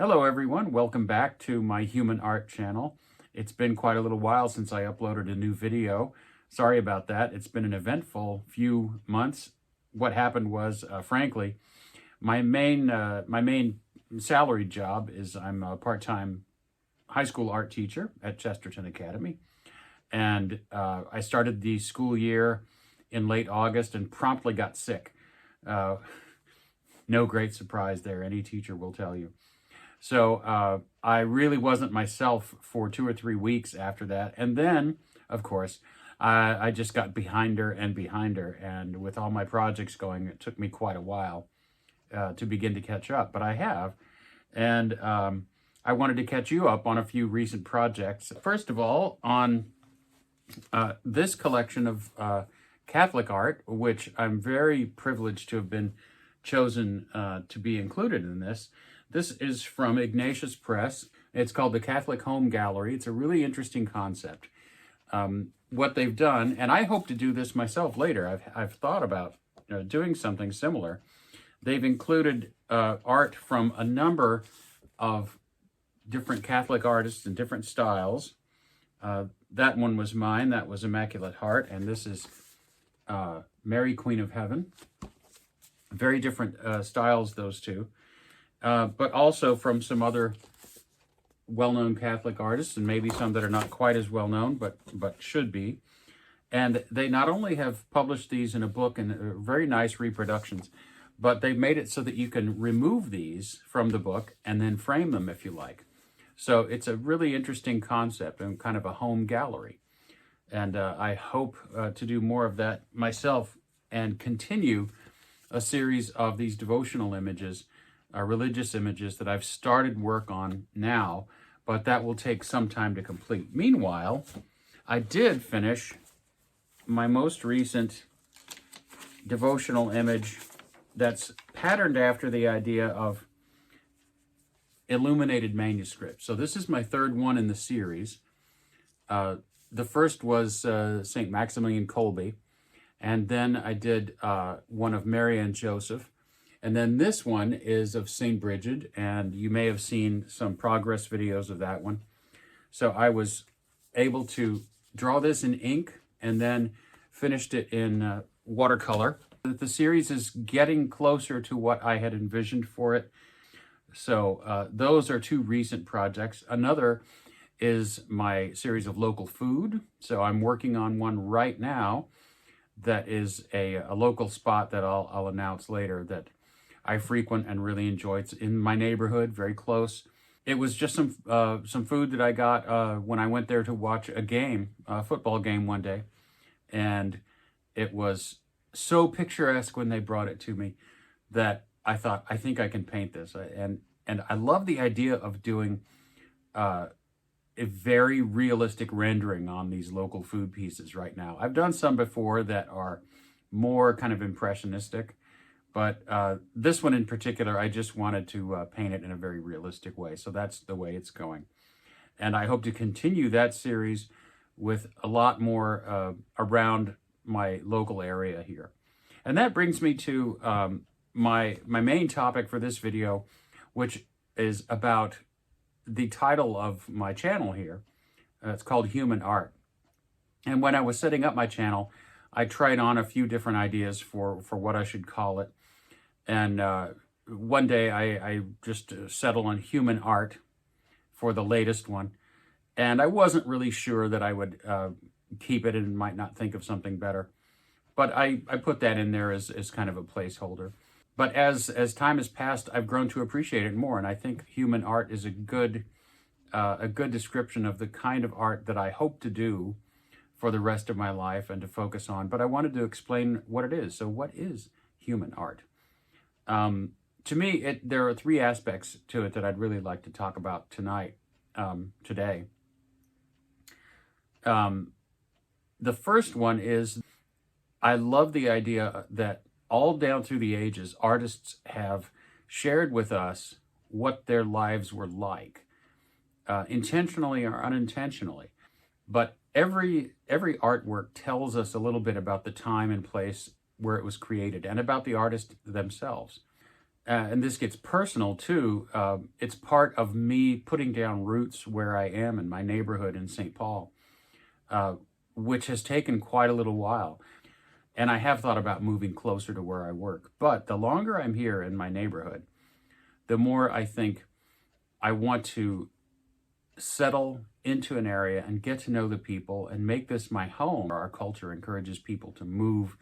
Hello everyone, welcome back to my Human Art channel. It's been quite a little while since I uploaded a new video. Sorry about that. It's been an eventful few months. What happened was, frankly, my main salaried job is I'm a part-time high school art teacher at Chesterton Academy. And I started the school year in late August and promptly got sick. No great surprise there, any teacher will tell you. So I really wasn't myself for 2 or 3 weeks after that. And then, of course, I just got behinder. And with all my projects going, it took me quite a while to begin to catch up. But I have. And I wanted to catch you up on a few recent projects. First of all, on this collection of Catholic art, which I'm very privileged to have been chosen to be included in this. This is from Ignatius Press. It's called the Catholic Home Gallery. It's a really interesting concept. What they've done, and I hope to do this myself later. I've thought about doing something similar. They've included art from a number of different Catholic artists in different styles. That one was mine. That was Immaculate Heart, and this is Mary, Queen of Heaven. Very different styles, those two. But also from some other well-known Catholic artists, and maybe some that are not quite as well-known, but should be. And they not only have published these in a book and very nice reproductions, but they've made it so that you can remove these from the book and then frame them if you like. So it's a really interesting concept and kind of a home gallery. And I hope to do more of that myself and continue a series of these devotional images, religious images that I've started work on now, but that will take some time to complete. Meanwhile, I did finish my most recent devotional image that's patterned after the idea of illuminated manuscripts. So this is my third one in the series. The first was St. Maximilian Kolbe, and then I did one of Mary and Joseph. And then this one is of St. Bridget, and you may have seen some progress videos of that one. So I was able to draw this in ink and then finished it in watercolor. The series is getting closer to what I had envisioned for it. So those are two recent projects. Another is my series of local food. So I'm working on one right now that is a local spot that I'll announce later that I frequent and really enjoy. It's in my neighborhood, very close. It was just some food that I got when I went there to watch a football game one day. And it was so picturesque when they brought it to me that I thought, I think I can paint this. And I love the idea of doing a very realistic rendering on these local food pieces right now. I've done some before that are more kind of impressionistic. But this one in particular, I just wanted to paint it in a very realistic way. So that's the way it's going. And I hope to continue that series with a lot more around my local area here. And that brings me to my main topic for this video, which is about the title of my channel here. It's called Human Art. And when I was setting up my channel, I tried on a few different ideas for what I should call it. And one day I just settled on Human Art for the latest one. And I wasn't really sure that I would keep it and might not think of something better. But I put that in there as kind of a placeholder. But as time has passed, I've grown to appreciate it more. And I think Human Art is a good description of the kind of art that I hope to do for the rest of my life and to focus on. But I wanted to explain what it is. So what is human art? To me, there are 3 aspects to it that I'd really like to talk about today. The first one is I love the idea that all down through the ages, artists have shared with us what their lives were like, intentionally or unintentionally. But every artwork tells us a little bit about the time and place where it was created and about the artist themselves. and this gets personal too. It's part of me putting down roots where I am in my neighborhood in St. Paul, uh, which has taken quite a little while. And I have thought about moving closer to where I work. But the longer I'm here in my neighborhood, the more I think I want to settle into an area and get to know the people and make this my home. Our culture encourages people to move,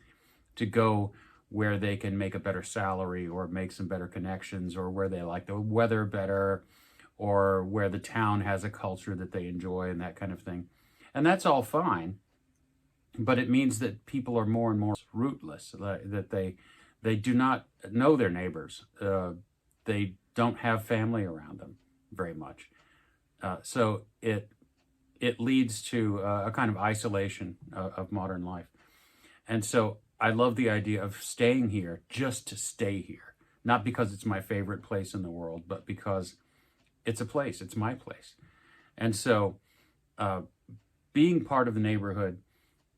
to go where they can make a better salary or make some better connections, or where they like the weather better, or where the town has a culture that they enjoy and that kind of thing. And that's all fine, but it means that people are more and more rootless, that they do not know their neighbors. They don't have family around them very much. So it leads to a kind of isolation of modern life. And so I love the idea of staying here just to stay here, not because it's my favorite place in the world, but because it's a place, it's my place. And so being part of the neighborhood,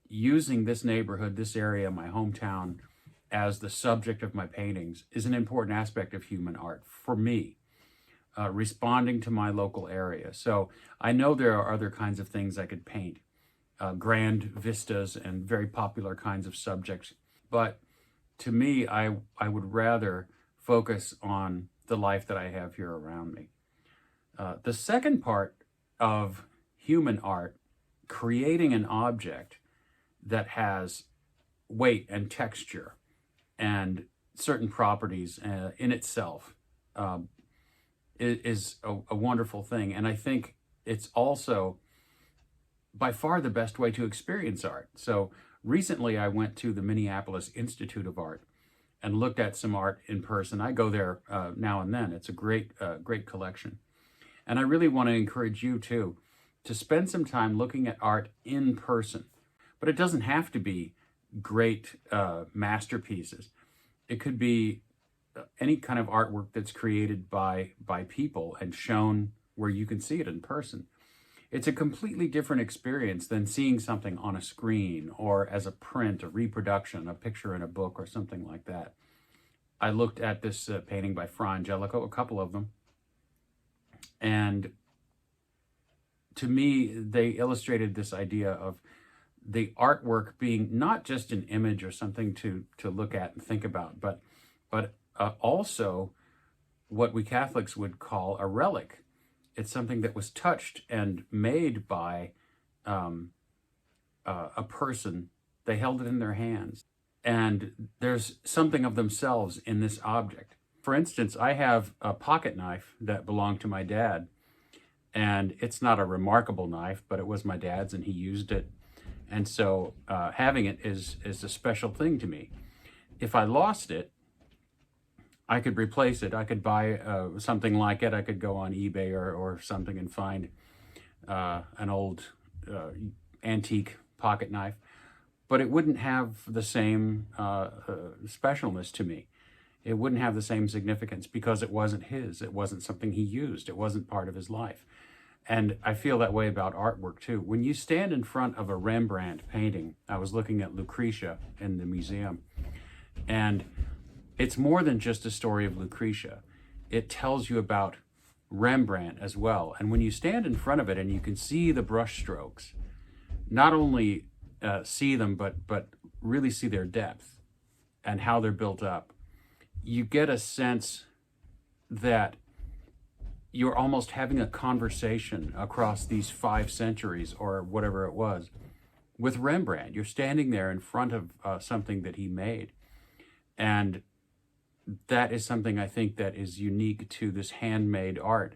using this neighborhood, this area, my hometown, as the subject of my paintings is an important aspect of human art for me. Responding to my local area. So I know there are other kinds of things I could paint, grand vistas and very popular kinds of subjects. But to me, I would rather focus on the life that I have here around me. The second part of human art, creating an object that has weight and texture and certain properties in itself, is a wonderful thing. And I think it's also by far the best way to experience art. So recently I went to the Minneapolis Institute of Art and looked at some art in person. I go there now and then. It's a great collection. And I really want to encourage you too to spend some time looking at art in person. But it doesn't have to be great masterpieces. It could be any kind of artwork that's created by people and shown where you can see it in person. It's a completely different experience than seeing something on a screen or as a print, a reproduction, a picture in a book or something like that. I looked at this painting by Fra Angelico, a couple of them, and to me, they illustrated this idea of the artwork being not just an image or something to look at and think about, but also what we Catholics would call a relic. It's something that was touched and made by a person. They held it in their hands. And there's something of themselves in this object. For instance, I have a pocket knife that belonged to my dad. And it's not a remarkable knife, but it was my dad's and he used it. And so having it is a special thing to me. If I lost it, I could replace it. I could buy something like it. I could go on eBay or something and find an old antique pocket knife. But it wouldn't have the same specialness to me. It wouldn't have the same significance because it wasn't his. It wasn't something he used. It wasn't part of his life. And I feel that way about artwork too. When you stand in front of a Rembrandt painting, I was looking at Lucretia in the museum, and it's more than just a story of Lucretia. It tells you about Rembrandt as well. And when you stand in front of it and you can see the brush strokes, not only see them, but really see their depth and how they're built up, you get a sense that you're almost having a conversation across these 5 centuries or whatever it was with Rembrandt. You're standing there in front of something that he made. And that is something I think that is unique to this handmade art,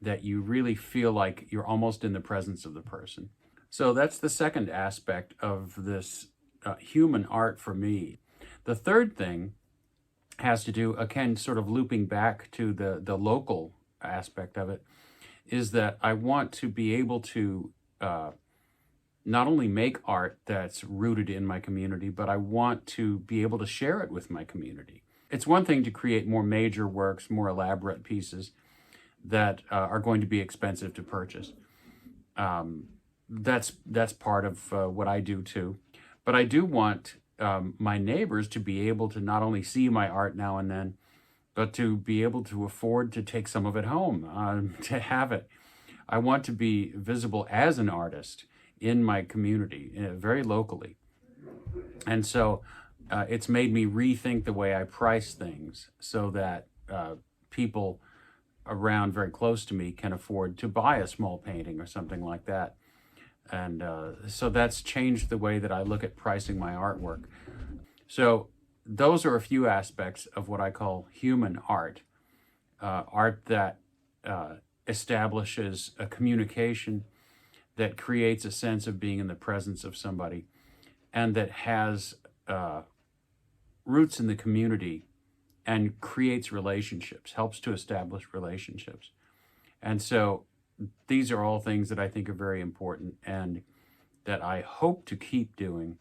that you really feel like you're almost in the presence of the person. So that's the second aspect of this human art for me. The third thing has to do, again, sort of looping back to the local aspect of it, is that I want to be able to not only make art that's rooted in my community, but I want to be able to share it with my community. It's one thing to create more major works, more elaborate pieces that are going to be expensive to purchase. That's part of what I do too. But I do want my neighbors to be able to not only see my art now and then, but to be able to afford to take some of it home, to have it. I want to be visible as an artist in my community, very locally. And so it's made me rethink the way I price things so that people around very close to me can afford to buy a small painting or something like that. And so that's changed the way that I look at pricing my artwork. So those are a few aspects of what I call human art, art that establishes a communication, that creates a sense of being in the presence of somebody, and that has roots in the community and creates relationships, helps to establish relationships. And so these are all things that I think are very important and that I hope to keep doing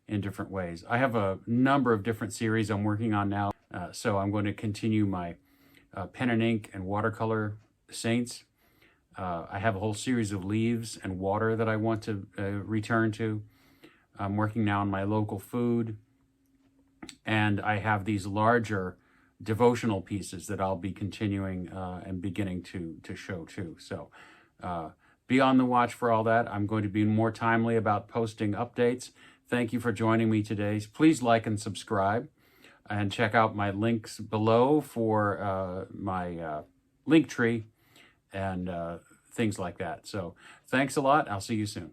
in different ways. I have a number of different series I'm working on now. So I'm going to continue my pen and ink and watercolor saints. I have a whole series of leaves and water that I want to return to. I'm working now on my local food. And I have these larger devotional pieces that I'll be continuing and beginning to show too. So be on the watch for all that. I'm going to be more timely about posting updates. Thank you for joining me today. Please like and subscribe and check out my links below for my link tree and things like that. So thanks a lot. I'll see you soon.